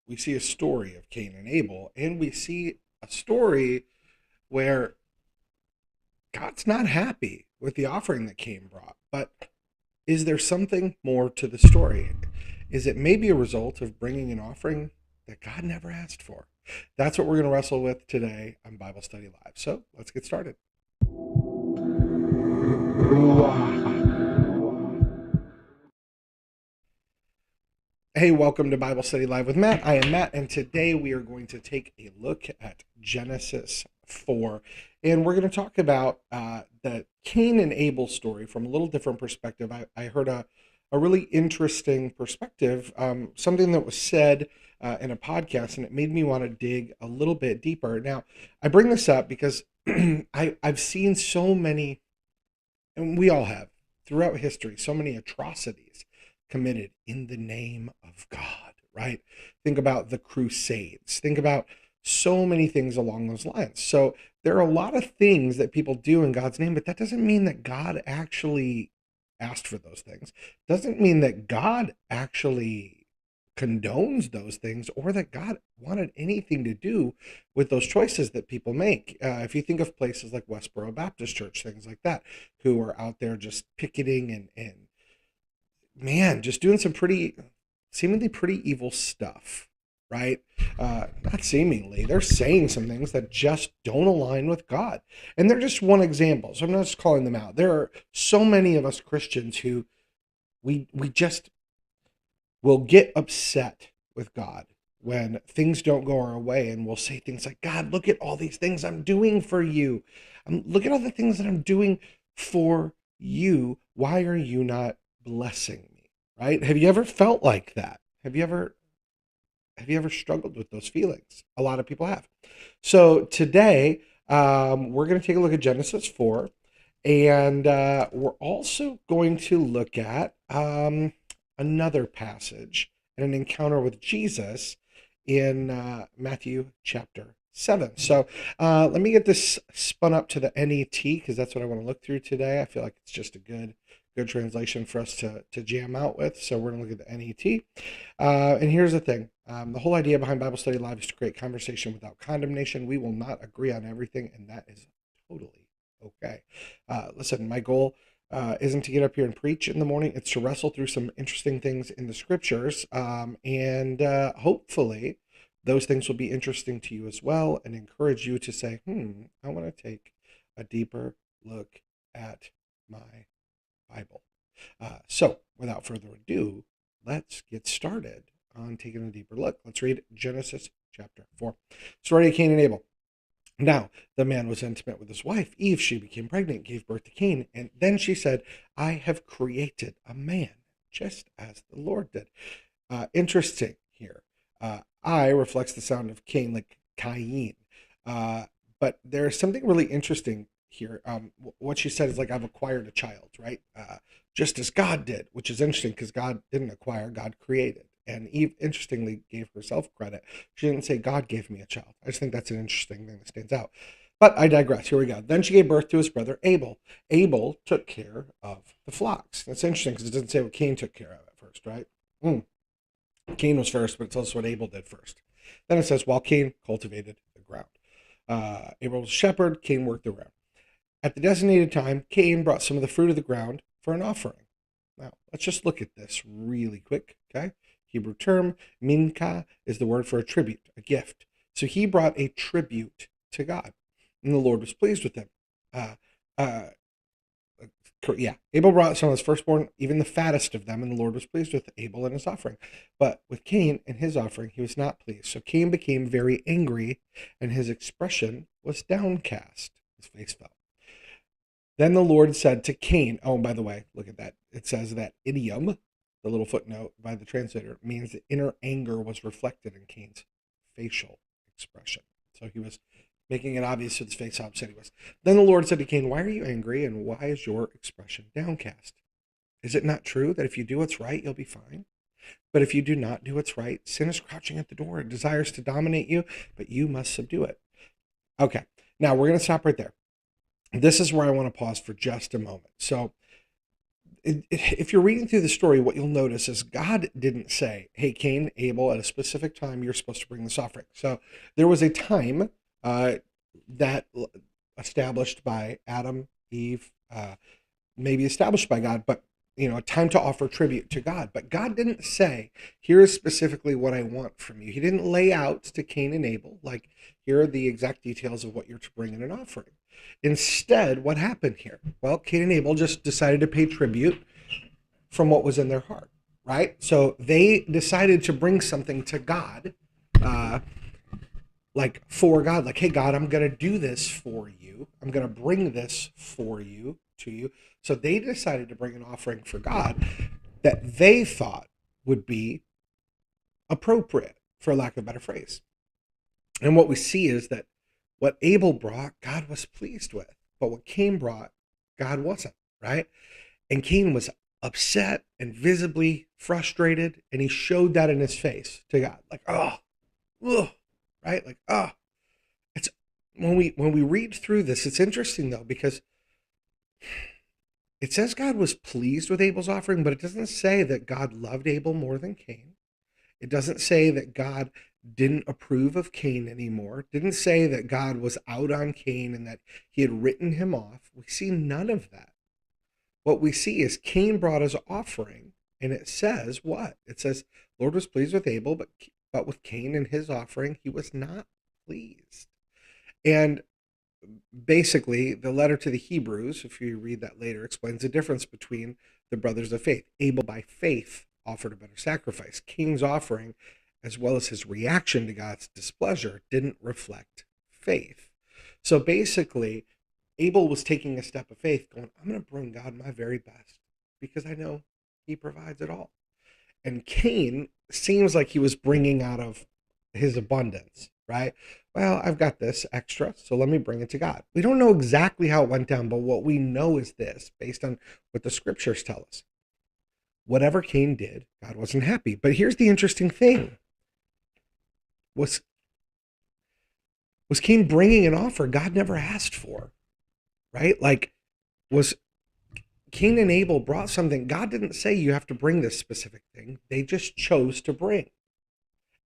we see a story of Cain and Abel, and we see a story where God's not happy with the offering that Cain brought. But is there something more to the story? Is it maybe a result of bringing an offering that God never asked for? That's what we're going to wrestle with today on Bible Study Live. So let's get started. Hey, welcome to Bible Study Live with Matt. I am Matt, and today we are going to take a look at Genesis 4. And we're going to talk about the Cain and Abel story from a little different perspective. I heard a really interesting perspective, something that was said in a podcast, and it made me want to dig a little bit deeper. Now, I bring this up because I've seen so many, and we all have, throughout history, so many atrocities committed in the name of God, right? Think about the Crusades. Think about so many things along those lines. So there are a lot of things that people do in God's name, but that doesn't mean that God actually asked for those things. Doesn't mean that God actually condones those things or that God wanted anything to do with those choices that people make. If you think of places like Westboro Baptist Church, things like that, who are out there just picketing and man, just doing some seemingly pretty evil stuff, right? Not seemingly, they're saying some things that just don't align with God. And they're just one example. So I'm not just calling them out. There are so many of us Christians who we just will get upset with God when things don't go our way, and we'll say things like, God, look at all these things I'm doing for you. Look at all the things that I'm doing for you. Why are you not blessing me? Right? Have you ever felt like that? Have you ever struggled with those feelings? A lot of people have. So today, we're going to take a look at Genesis 4, and we're also going to look at another passage and an encounter with Jesus in Matthew chapter 7. So let me get this spun up to the NET because that's what I want to look through today. I feel like it's just a good translation for us to jam out with. So we're going to look at the NET. And here's the thing. The whole idea behind Bible Study Live is to create conversation without condemnation. We will not agree on everything, and that is totally okay. Listen, my goal isn't to get up here and preach in the morning. It's to wrestle through some interesting things in the scriptures. And hopefully those things will be interesting to you as well and encourage you to say, I want to take a deeper look at my Bible. So without further ado, let's get started on taking a deeper look. Let's read Genesis chapter 4. Story of Cain and Abel. Now, the man was intimate with his wife, Eve. She became pregnant, gave birth to Cain, and then she said, I have created a man, just as the Lord did. Interesting here. I reflects the sound of Cain, like Cain. But there's something really interesting here. What she said is like, I've acquired a child, right? Just as God did, which is interesting because God didn't acquire, God created. And Eve, interestingly, gave herself credit. She didn't say, God gave me a child. I just think that's an interesting thing that stands out. But I digress. Here we go. Then she gave birth to his brother Abel. Abel took care of the flocks. That's interesting because it doesn't say what Cain took care of at first, right? Cain was first, but it tells us what Abel did first. Then it says, while Cain cultivated the ground. Abel was a shepherd, Cain worked the ground. At the designated time, Cain brought some of the fruit of the ground for an offering. Now, let's just look at this really quick, okay? Hebrew term, mincha, is the word for a tribute, a gift. So he brought a tribute to God, and the Lord was pleased with him. Uh, uh, Abel brought some of his firstborn, even the fattest of them, and the Lord was pleased with Abel and his offering. But with Cain and his offering, he was not pleased. So Cain became very angry, and his expression was downcast. His face fell. Then the Lord said to Cain, oh, by the way, look at that. It says that idiom, the little footnote by the translator, means that inner anger was reflected in Cain's facial expression. So he was making it obvious with his face how upset he was. Then the Lord said to Cain, why are you angry, and why is your expression downcast? Is it not true that if you do what's right, you'll be fine? But if you do not do what's right, sin is crouching at the door. It desires to dominate you, but you must subdue it. Okay, now we're going to stop right there. This is where I want to pause for just a moment. So if you're reading through the story, what you'll notice is God didn't say, "Hey, Cain, Abel, at a specific time, you're supposed to bring this offering." So there was a time uh, that established by Adam, Eve, maybe established by God, but a time to offer tribute to God. But God didn't say, "Here is specifically what I want from you." He didn't lay out to Cain and Abel like, "Here are the exact details of what you're to bring in an offering." Instead, what happened here? Well, Cain and Abel just decided to pay tribute from what was in their heart, right? So they decided to bring something to God, uh, like for God, like, "Hey, God, I'm going to do this for you. I'm going to bring this for you, to you." So they decided to bring an offering for God that they thought would be appropriate, for lack of a better phrase. And what we see is that what Abel brought, God was pleased with, but what Cain brought, God wasn't, right? And Cain was upset and visibly frustrated, and he showed that in his face to God, like, "Oh, ugh," right? Like, "Oh." It's when we read through this, it's interesting though, because it says God was pleased with Abel's offering, but it doesn't say that God loved Abel more than Cain. It doesn't say that God didn't approve of Cain anymore. It didn't say that God was out on Cain and that he had written him off. We see none of that. What we see is Cain brought his offering, and it says what? It says, "Lord was pleased with Abel, but with Cain and his offering, he was not pleased." And basically, the letter to the Hebrews, if you read that later, explains the difference between the brothers of faith. Abel, by faith, offered a better sacrifice. Cain's offering, as well as his reaction to God's displeasure, didn't reflect faith. So basically, Abel was taking a step of faith, going, "I'm going to bring God my very best because I know he provides it all." And Cain seems like he was bringing out of his abundance, right? "Well, I've got this extra, so let me bring it to God." We don't know exactly how it went down, but what we know is this, based on what the scriptures tell us. Whatever Cain did, God wasn't happy. But here's the interesting thing. Was Cain bringing an offer God never asked for, right? Like, was Cain and Abel brought something God didn't say you have to bring this specific thing. They just chose to bring.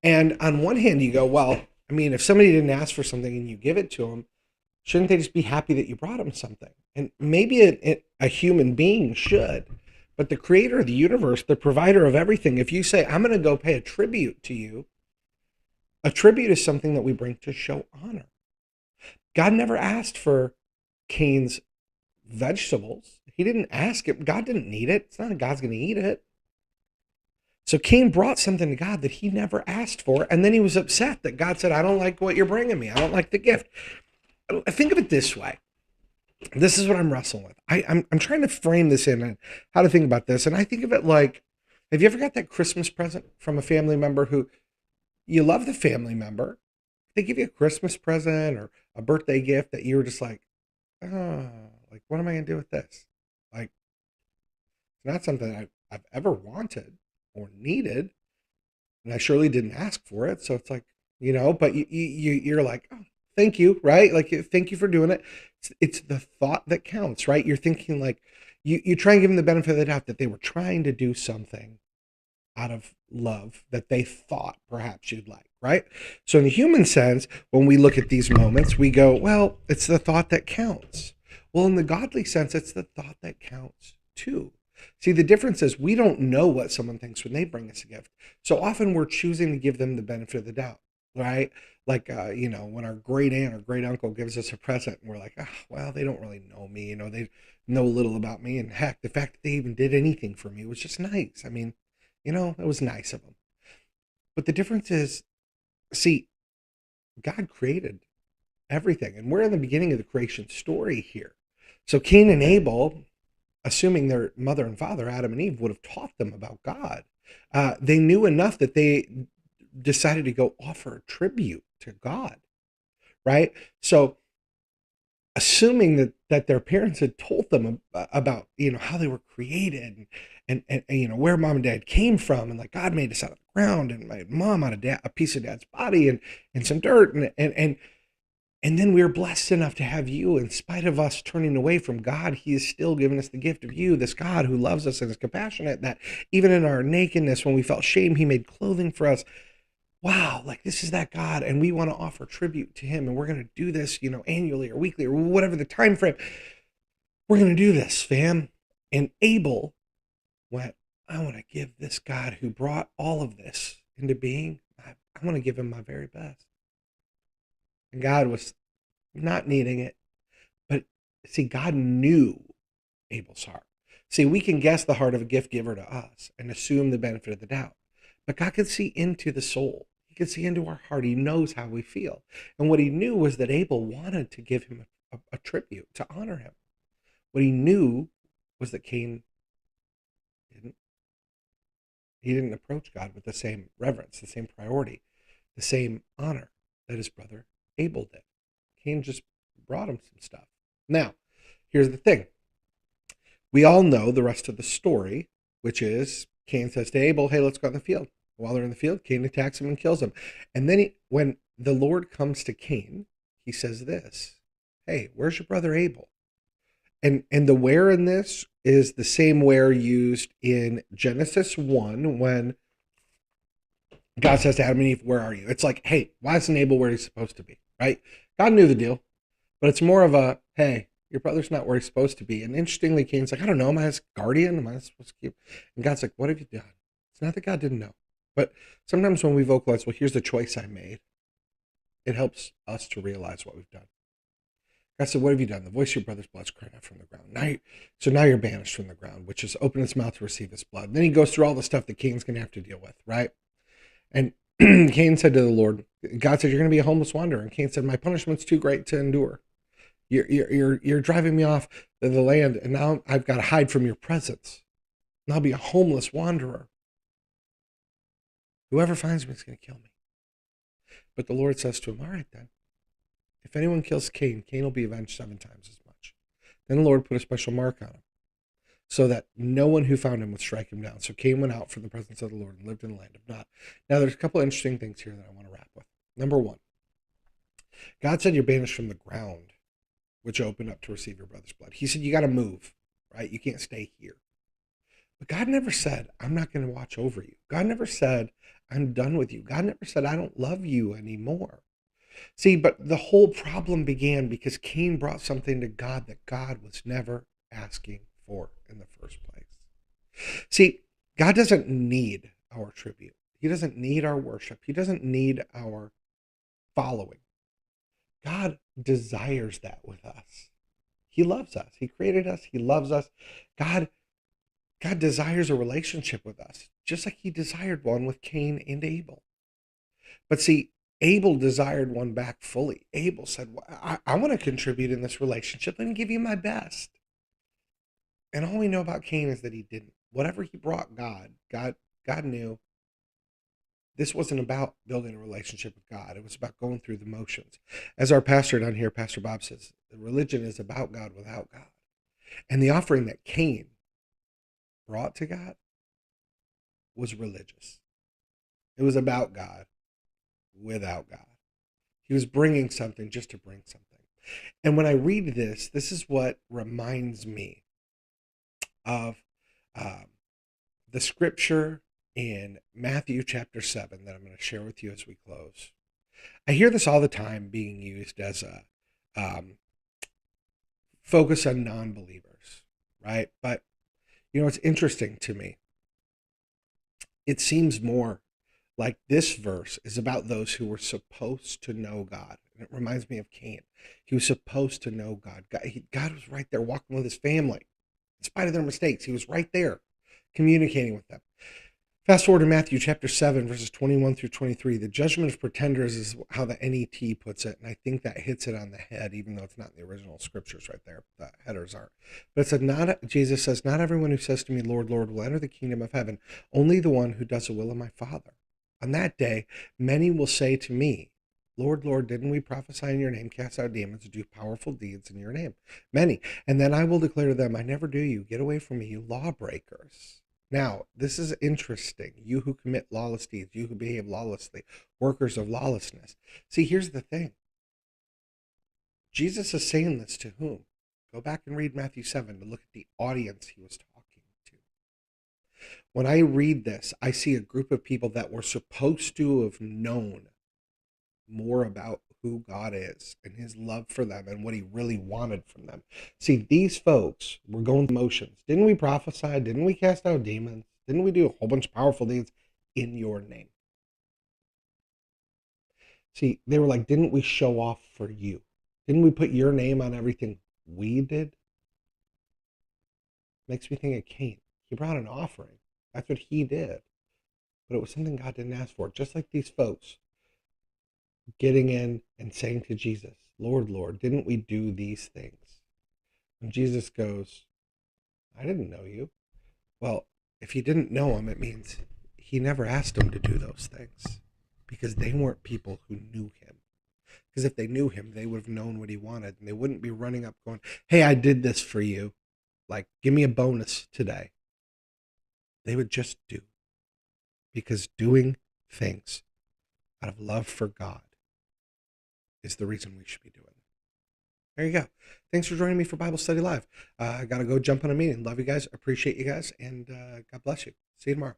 And on one hand, you go, well, I mean, if somebody didn't ask for something and you give it to them, shouldn't they just be happy that you brought them something? And maybe a human being should. But the creator of the universe, the provider of everything, if you say, "I'm going to go pay a tribute to you," a tribute is something that we bring to show honor. God never asked for Cain's vegetables. He didn't ask it. God didn't need it. It's not that God's going to eat it. So Cain brought something to God that he never asked for, and then he was upset that God said, "I don't like what you're bringing me. I don't like the gift." I think of it this way. This is what I'm wrestling with. I'm trying to frame this in and how to think about this, and I think of it like, have you ever got that Christmas present from a family member who you love the family member? They give you a Christmas present or a birthday gift that you're just like, "Oh, like what am I gonna do with this?" Like, it's not something I've ever wanted or needed, and I surely didn't ask for it. So it's like, but you're like, "Oh, thank you," right? Like, thank you for doing it. It's the thought that counts, right? You're thinking like, you try and give them the benefit of the doubt that they were trying to do something out of love that they thought perhaps you'd like, right? So in the human sense, when we look at these moments, we go, well, it's the thought that counts. Well, in the godly sense, it's the thought that counts too. See, the difference is we don't know what someone thinks when they bring us a gift. So often we're choosing to give them the benefit of the doubt, right? Like, when our great aunt or great uncle gives us a present and we're like, "Oh, well, they don't really know me. They know little about me. And heck, the fact that they even did anything for me was just nice. I mean, it was nice of them." But the difference is, see, God created everything, and we're in the beginning of the creation story here. So Cain and Abel, assuming their mother and father, Adam and Eve, would have taught them about God. They knew enough that they decided to go offer tribute to God, right? So assuming that their parents had told them about how they were created and where mom and dad came from, and like God made us out of the ground and my mom out of a piece of dad's body and some dirt and And then we're blessed enough to have you. In spite of us turning away from God, he is still giving us the gift of you, this God who loves us and is compassionate, that even in our nakedness, when we felt shame, he made clothing for us. Wow, like this is that God, and we want to offer tribute to him, and we're going to do this, annually or weekly or whatever the time frame. We're going to do this, fam. And Abel went, I want to give this God who brought all of this into being, I want to give him my very best. And God was not needing it. But see, God knew Abel's heart. See, we can guess the heart of a gift giver to us and assume the benefit of the doubt. But God can see into the soul. He can see into our heart. He knows how we feel. And what he knew was that Abel wanted to give him a tribute, to honor him. What he knew was that Cain didn't. He didn't approach God with the same reverence, the same priority, the same honor that his brother Abel did. Cain just brought him some stuff. Now, here's the thing. We all know the rest of the story, which is Cain says to Abel, hey, let's go out in the field. While they're in the field, Cain attacks him and kills him. And then when the Lord comes to Cain, he says this, hey, where's your brother Abel? And the where in this is the same where used in Genesis 1 when God says to Adam and Eve, where are you? It's like, hey, why isn't Abel where he's supposed to be, right? God knew the deal, but it's more of a, hey, your brother's not where he's supposed to be. And interestingly, Cain's like, I don't know, am I his guardian? Am I supposed to keep? And God's like, what have you done? It's not that God didn't know. But sometimes when we vocalize, well, here's the choice I made, it helps us to realize what we've done. God said, what have you done? The voice of your brother's blood's crying out from the ground. So now you're banished from the ground, which is open its mouth to receive his blood. And then he goes through all the stuff that Cain's going to have to deal with, right? And Cain said to the Lord, God said, you're going to be a homeless wanderer. And Cain said, my punishment's too great to endure. You're driving me off the land, and now I've got to hide from your presence. And I'll be a homeless wanderer. Whoever finds me is going to kill me. But the Lord says to him, all right then. If anyone kills Cain, Cain will be avenged 7 times as much. Then the Lord put a special mark on him, so that no one who found him would strike him down. So Cain went out from the presence of the Lord and lived in the land of Nod. Now, there's a couple of interesting things here that I want to wrap with. Number one, God said you're banished from the ground, which opened up to receive your brother's blood. He said you got to move, right? You can't stay here. But God never said, I'm not going to watch over you. God never said, I'm done with you. God never said, I don't love you anymore. See, but the whole problem began because Cain brought something to God that God was never asking for in the first place. See, God doesn't need our tribute. He doesn't need our worship. He doesn't need our following. God desires that with us. He loves us. He created us. He loves us. God desires a relationship with us, just like he desired one with Cain and Abel. But see, Abel desired one back fully. Abel said, well, I want to contribute in this relationship. Let me give you my best. And all we know about Cain is that he didn't. Whatever he brought God knew this wasn't about building a relationship with God. It was about going through the motions. As our pastor down here, Pastor Bob says, the religion is about God without God. And the offering that Cain brought to God was religious. It was about God without God. He was bringing something just to bring something. And when I read this, this is what reminds me of the scripture in Matthew chapter 7 that I'm going to share with you as we close. I hear this all the time being used as a focus on non-believers, right? But, it's interesting to me. It seems more like this verse is about those who were supposed to know God. And it reminds me of Cain. He was supposed to know God. God was right there walking with his family. In spite of their mistakes, he was right there communicating with them. Fast forward to Matthew chapter 7, verses 21 through 23. The judgment of pretenders is how the NET puts it. And I think that hits it on the head, even though it's not in the original scriptures right there. The headers aren't. But it said, Jesus says, not everyone who says to me, Lord, Lord, will enter the kingdom of heaven. Only the one who does the will of my Father. On that day, many will say to me, Lord, Lord, didn't we prophesy in your name, cast out demons, and do powerful deeds in your name? Many. And then I will declare to them, I never knew you. Get away from me, you lawbreakers. Now, this is interesting. You who commit lawless deeds, you who behave lawlessly, workers of lawlessness. See, here's the thing. Jesus is saying this to whom? Go back and read Matthew 7 to look at the audience he was talking to. When I read this, I see a group of people that were supposed to have known more about who God is and his love for them and what he really wanted from them. See, these folks were going through motions. Didn't we prophesy? Didn't we cast out demons? Didn't we do a whole bunch of powerful things in your name? See, they were like, didn't we show off for you? Didn't we put your name on everything we did? Makes me think of Cain. He brought an offering. That's what he did. But it was something God didn't ask for. Just like these folks getting in and saying to Jesus, Lord, Lord, didn't we do these things? And Jesus goes, I didn't know you. Well, if he didn't know him, it means he never asked him to do those things because they weren't people who knew him. Because if they knew him, they would have known what he wanted and they wouldn't be running up going, hey, I did this for you. Like, give me a bonus today. They would just do. Because doing things out of love for God is the reason we should be doing it. There you go. Thanks for joining me for Bible Study Live. I got to go jump on a meeting. Love you guys. Appreciate you guys. And God bless you. See you tomorrow.